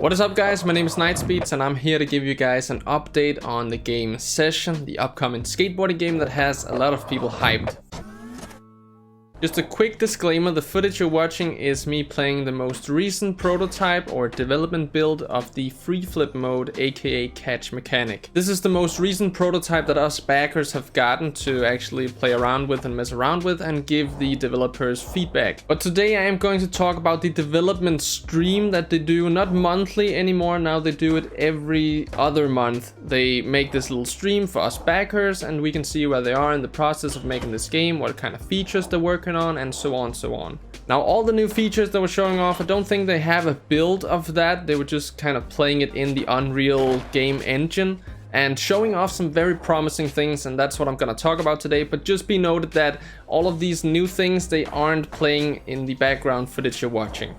What is up, guys? My name is Nightspeeds and I'm here to give you guys an update on the game Session, the upcoming skateboarding game that has a lot of people hyped. Just a quick disclaimer, the footage you're watching is me playing the most recent prototype or development build of the free flip mode, aka catch mechanic. This is the most recent prototype that us backers have gotten to actually play around with and mess around with and give the developers feedback. But today I am going to talk about the development stream that they do, not monthly anymore, now they do it every other month. They make this little stream for us backers and we can see where they are in the process of making this game, what kind of features they're working on, and so on, so on. Now, all the new features that were showing off, I don't think they have a build of that. They were just kind of playing it in the Unreal game engine and showing off some very promising things, and that's what I'm gonna talk about today. But just be noted that all of these new things, they aren't playing in the background footage you're watching.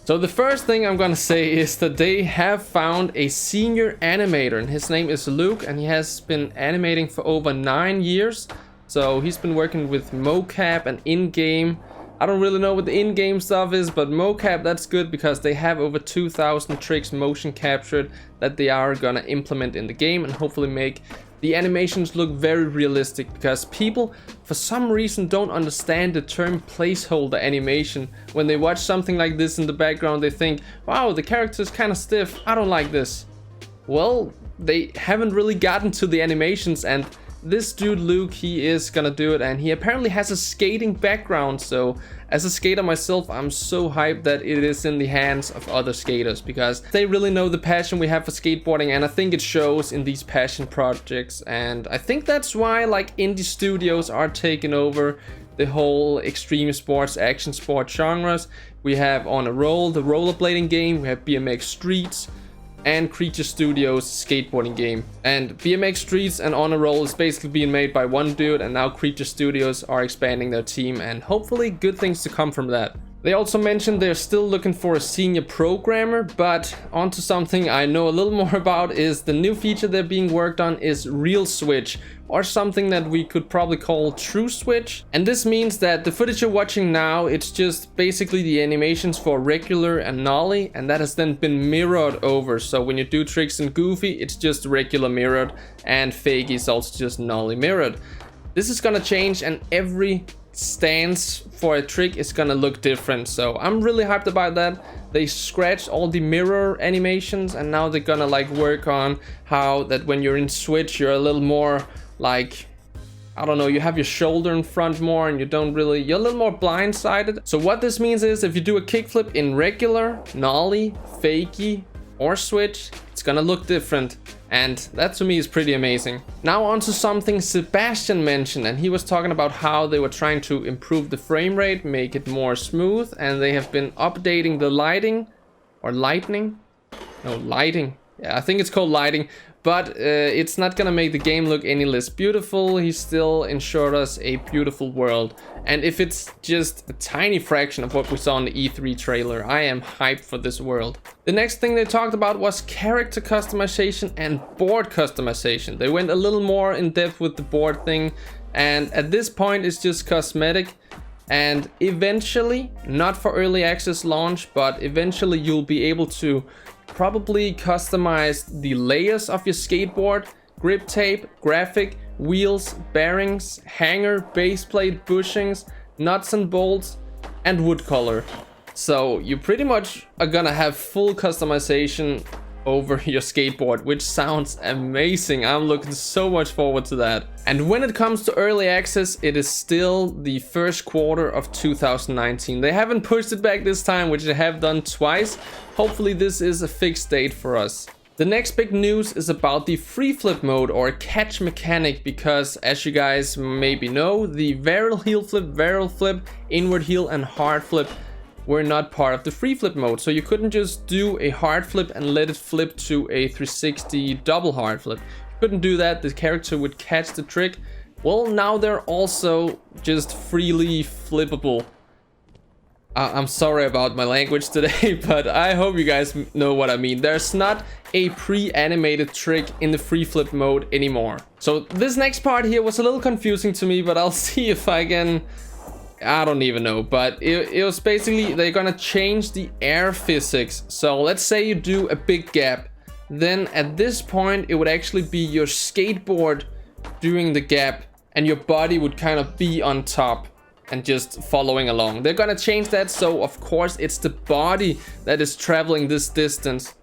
So the first thing I'm gonna say is that they have found a senior animator, and his name is Luke, and he has been animating for over 9 years. So he's been working with mocap and in-game. I don't really know what the in-game stuff is, but mocap, that's good because they have over 2,000 tricks motion captured that they are gonna implement in the game and hopefully make the animations look very realistic, because people for some reason don't understand the term placeholder animation. When they watch something like this in the background, they think, wow, the character is kind of stiff, I don't like this. Well, they haven't really gotten to the animations, and this dude Luke, he is gonna do it, and he apparently has a skating background. So as a skater myself, I'm so hyped that it is in the hands of other skaters, because they really know the passion we have for skateboarding, and I think it shows in these passion projects. And I think that's why like indie studios are taking over the whole extreme sports, action sport genres. We have On a Roll, the rollerblading game, we have BMX Streets, and Creature Studios skateboarding game. And BMX Streets and On a Roll is basically being made by one dude, and now Creature Studios are expanding their team, and hopefully good things to come from that. They also mentioned they're still looking for a senior programmer, but onto something I know a little more about is the new feature they're being worked on is Real Switch, or something that we could probably call True Switch. And this means that the footage you're watching now, it's just basically the animations for regular and nollie, and that has then been mirrored over. So when you do tricks in Goofy, it's just regular mirrored, and Fakey is also just nollie mirrored. This is gonna change, and every stance for a trick is gonna look different, so I'm really hyped about that. They scratched all the mirror animations, and now they're gonna like work on how that when you're in Switch, you're a little more like, I don't know, you have your shoulder in front more, and you're a little more blindsided. So what this means is if you do a kickflip in regular, nollie, fakie, or switch, it's gonna look different. And that to me is pretty amazing. Now on to something Sebastian mentioned, and he was talking about how they were trying to improve the frame rate, make it more smooth, and they have been updating the lighting, or lightning? No, lighting. Yeah, I think it's called lighting. But it's not gonna make the game look any less beautiful. He still ensured us a beautiful world. And if it's just a tiny fraction of what we saw in the E3 trailer, I am hyped for this world. The next thing they talked about was character customization and board customization. They went a little more in depth with the board thing, and at this point it's just cosmetic. And eventually, not for early access launch, but eventually you'll be able to probably customize the layers of your skateboard, grip tape, graphic, wheels, bearings, hanger, base plate, bushings, nuts and bolts, and wood color. So you pretty much are gonna have full customization over your skateboard, which sounds amazing. I'm looking so much forward to that. And when it comes to early access, it is still the first quarter of 2019. They haven't pushed it back this time, which they have done twice. Hopefully this is a fixed date for us. The next big news is about the free flip mode or catch mechanic, because as you guys maybe know, the varial heel flip, inward heel, and hard flip were not part of the free flip mode. So you couldn't just do a hard flip and let it flip to a 360 double hard flip. You couldn't do that, the character would catch the trick. Well, now they're also just freely flippable. I'm sorry about my language today, but I hope you guys know what I mean. There's not a pre-animated trick in the free flip mode anymore. So this next part here was a little confusing to me, but I'll see if I can I don't even know, but it was basically they're gonna change the air physics. So let's say you do a big gap, then at this point it would actually be your skateboard doing the gap and your body would kind of be on top and just following along. They're gonna change that, so of course it's the body that is traveling this distance.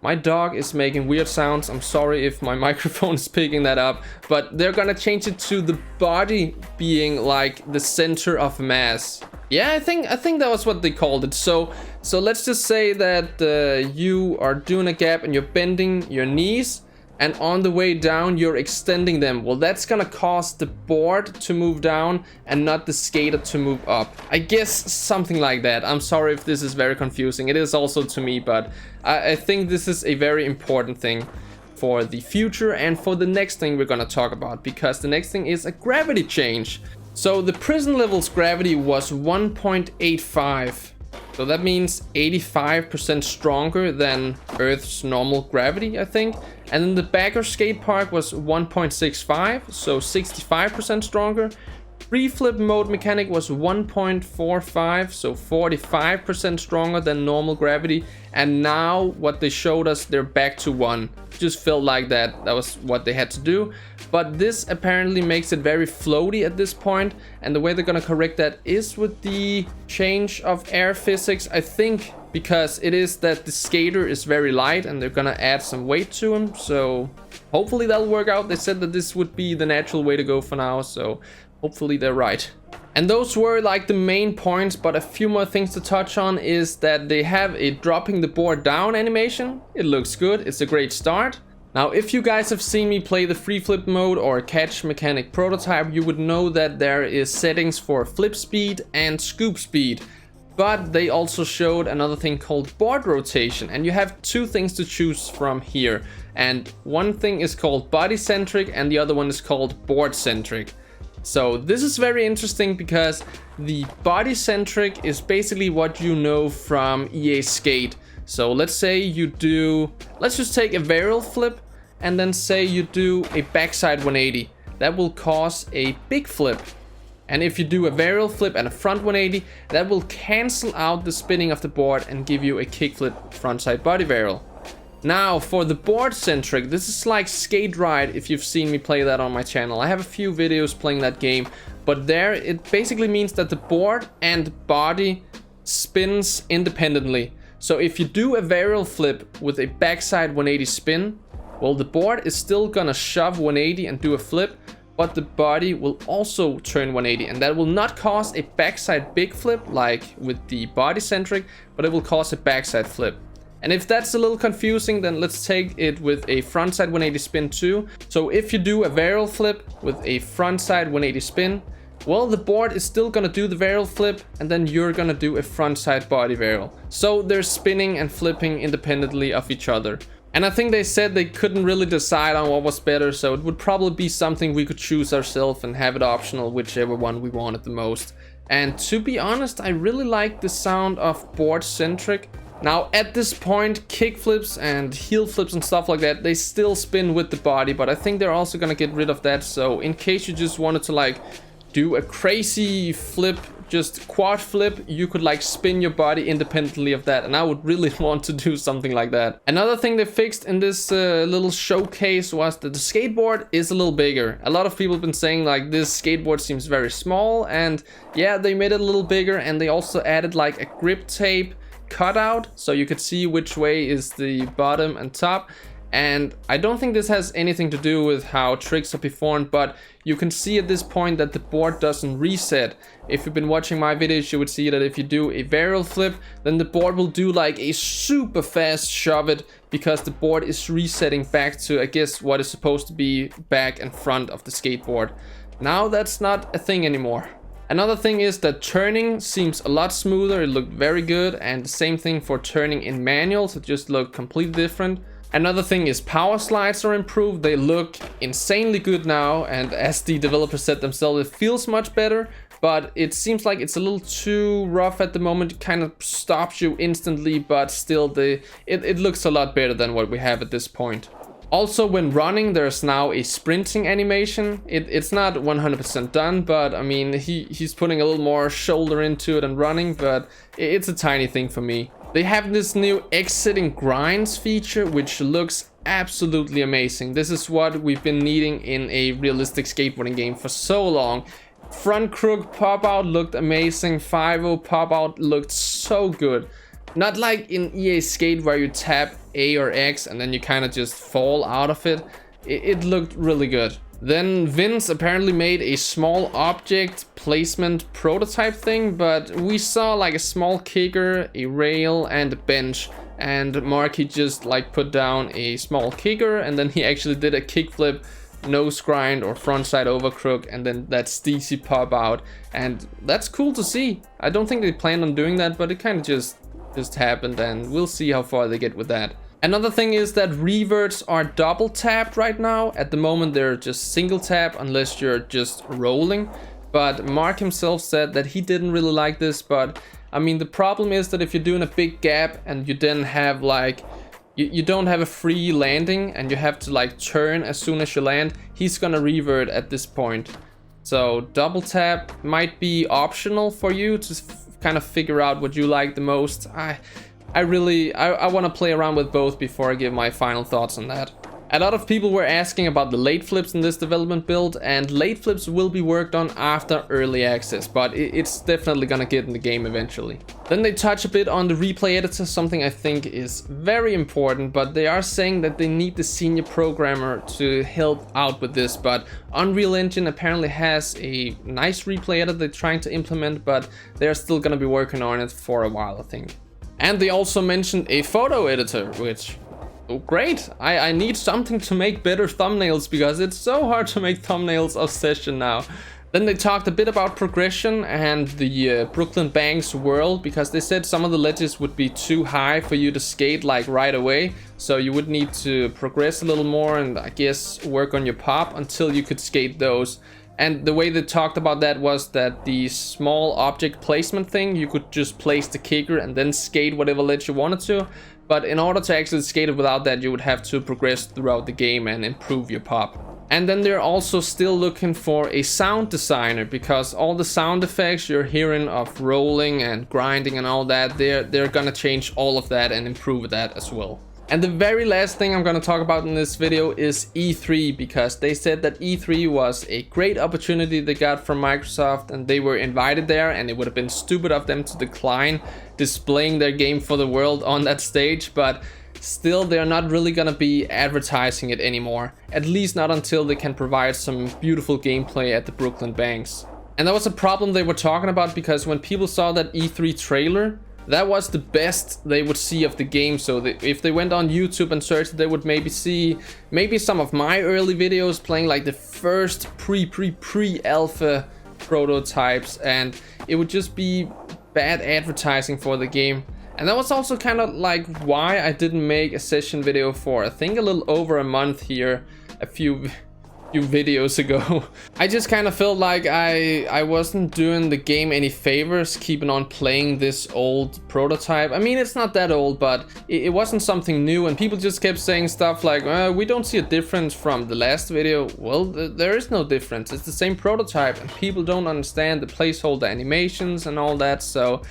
My dog is making weird sounds. I'm sorry if my microphone is picking that up, but they're gonna change it to the body being like the center of mass. Yeah, I think that was what they called it. So let's just say that you are doing a gap and you're bending your knees, and on the way down you're extending them. Well, that's gonna cause the board to move down and not the skater to move up. I guess something like that. I'm sorry if this is very confusing. It is also to me, but I think this is a very important thing for the future and for the next thing we're gonna talk about, because the next thing is a gravity change. So the prison level's gravity was 1.85. So that means 85% stronger than Earth's normal gravity, I think. And then the Bagger skate park was 1.65, so 65% stronger. Free flip mode mechanic was 1.45, so 45% stronger than normal gravity. And now what they showed us, they're back to 1. Just felt like that was what they had to do. But this apparently makes it very floaty at this point, and the way they're gonna correct that is with the change of air physics, I think, because it is that the skater is very light and they're gonna add some weight to him. So hopefully that'll work out. They said that this would be the natural way to go for now, so hopefully they're right. And those were like the main points, but a few more things to touch on is that they have a dropping the board down animation. It looks good, it's a great start. Now, if you guys have seen me play the free flip mode or catch mechanic prototype, you would know that there is settings for flip speed and scoop speed. But they also showed another thing called board rotation, and you have two things to choose from here. And one thing is called body centric and the other one is called board centric. So this is very interesting because the body centric is basically what you know from EA Skate. So let's say you do, let's just take a varial flip and then say you do a backside 180. That will cause a big flip. And if you do a varial flip and a front 180, that will cancel out the spinning of the board and give you a kickflip frontside body varial. Now for the board centric, this is like Skate Ride if you've seen me play that on my channel. I have a few videos playing that game, but there it basically means that the board and body spins independently. So if you do a varial flip with a backside 180 spin, well, the board is still gonna shove 180 and do a flip, but the body will also turn 180, and that will not cause a backside big flip like with the body centric, but it will cause a backside flip. And if that's a little confusing, then let's take it with a frontside 180 spin too. So if you do a varial flip with a frontside 180 spin, well, the board is still gonna do the varial flip, and then you're gonna do a frontside body varial. So they're spinning and flipping independently of each other. And I think they said they couldn't really decide on what was better, so it would probably be something we could choose ourselves and have it optional, whichever one we wanted the most. And to be honest, I really like the sound of board centric. Now at this point, kick flips and heel flips and stuff like that, they still spin with the body, but I think they're also gonna get rid of that. So in case you just wanted to like do a crazy flip, just quad flip, you could like spin your body independently of that, and I would really want to do something like that. Another thing they fixed in this little showcase was that the skateboard is a little bigger. A lot of people have been saying like this skateboard seems very small, and yeah, they made it a little bigger, and they also added like a grip tape cutout so you could see which way is the bottom and top. And I don't think this has anything to do with how tricks are performed, but you can see at this point that the board doesn't reset. If you've been watching my videos, you would see that if you do a varial flip, then the board will do like a super fast shove it, because the board is resetting back to, I guess, what is supposed to be back and front of the skateboard. Now that's not a thing anymore. Another thing is that turning seems a lot smoother. It looked very good, and the same thing for turning in manuals. It just looked completely different. Another thing is power slides are improved. They look insanely good now, and as the developers said themselves, it feels much better, but it seems like it's a little too rough at the moment. It kind of stops you instantly, but still it looks a lot better than what we have at this point. Also, when running, there's now a sprinting animation. It's not 100% done, but I mean, he's putting a little more shoulder into it and running, but it's a tiny thing for me. They have this new exiting grinds feature, which looks absolutely amazing. This is what we've been needing in a realistic skateboarding game for so long. Front crook pop out looked amazing. 5-0 pop out looked so good. Not like in EA Skate where you tap A or X and then you kind of just fall out of it. It looked really good. Then Vince apparently made a small object placement prototype thing, but we saw like a small kicker, a rail, and a bench. And Mark, he just like put down a small kicker, and then he actually did a kickflip, nose grind or frontside over crook, and then that steezy pop out. And that's cool to see. I don't think they planned on doing that, but it kind of just happened, and we'll see how far they get with that. Another thing is that reverts are double tapped right now. At the moment they're just single tap unless you're just rolling, but Mark himself said that he didn't really like this. But I mean, the problem is that if you're doing a big gap and you then have like you don't have a free landing and you have to like turn as soon as you land, he's gonna revert at this point. So double tap might be optional for you to kind of figure out what you like the most. I want to play around with both before I give my final thoughts on that. A lot of people were asking about the late flips in this development build, and late flips will be worked on after early access, but it's definitely gonna get in the game eventually. Then they touch a bit on the replay editor, something I think is very important, but they are saying that they need the senior programmer to help out with this. But Unreal Engine apparently has a nice replay editor they're trying to implement, but they're still gonna be working on it for a while, I think. And they also mentioned a photo editor, which, oh great, I need something to make better thumbnails because it's so hard to make thumbnails of Session now. Then they talked a bit about progression and the Brooklyn Banks world, because they said some of the ledges would be too high for you to skate like right away. So you would need to progress a little more and I guess work on your pop until you could skate those. And the way they talked about that was that the small object placement thing, you could just place the kicker and then skate whatever ledge you wanted to. But in order to actually skate it without that, you would have to progress throughout the game and improve your pop. And then they're also still looking for a sound designer, because all the sound effects you're hearing of rolling and grinding and all that, they're gonna change all of that and improve that as well. And the very last thing I'm gonna talk about in this video is E3, because they said that E3 was a great opportunity they got from Microsoft and they were invited there, and it would have been stupid of them to decline displaying their game for the world on that stage. But still, they're not really gonna be advertising it anymore, at least not until they can provide some beautiful gameplay at the Brooklyn Banks. And that was a problem they were talking about, because when people saw that E3 trailer, that was the best they would see of the game. So if they went on YouTube and searched, they would maybe see some of my early videos playing like the first pre-alpha prototypes, and it would just be bad advertising for the game. And that was also kind of like why I didn't make a session video for, I think, a little over a month here, a few videos ago. I just kind of felt like I wasn't doing the game any favors keeping on playing this old prototype. I mean, it's not that old, but it wasn't something new, and people just kept saying stuff like, we don't see a difference from the last video. Well, there is no difference. It's the same prototype, and people don't understand the placeholder animations and all that. So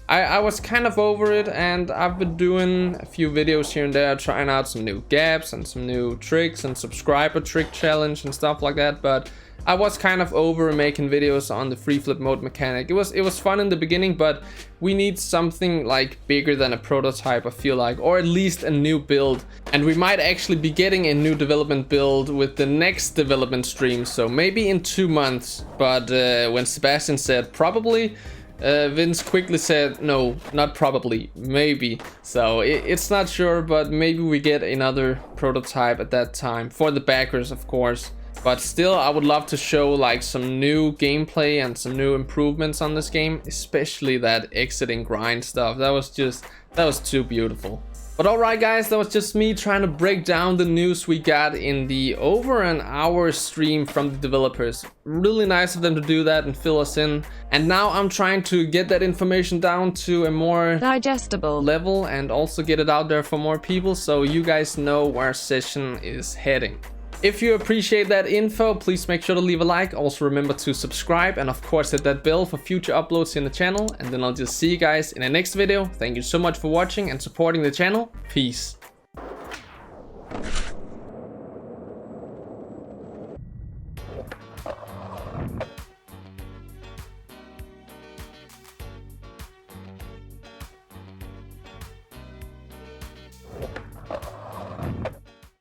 I was kind of over it, and I've been doing a few videos here and there, trying out some new gaps and some new tricks and subscriber trick challenge and stuff like that. But I was kind of over making videos on the free flip mode mechanic. It was fun in the beginning, but we need something like bigger than a prototype, I feel like, or at least a new build. And we might actually be getting a new development build with the next development stream, so maybe in 2 months. But when Sebastian said probably, Vince quickly said, no, not probably, maybe. So it's not sure, but maybe we get another prototype at that time, for the backers, of course. But still, I would love to show like some new gameplay and some new improvements on this game, especially that exiting grind stuff. That was too beautiful. But alright guys, that was just me trying to break down the news we got in the over an hour stream from the developers. Really nice of them to do that and fill us in. And now I'm trying to get that information down to a more digestible level and also get it out there for more people so you guys know where session is heading. If you appreciate that info, please make sure to leave a like. Also remember to subscribe and of course hit that bell for future uploads in the channel. And then I'll just see you guys in the next video. Thank you so much for watching and supporting the channel. Peace.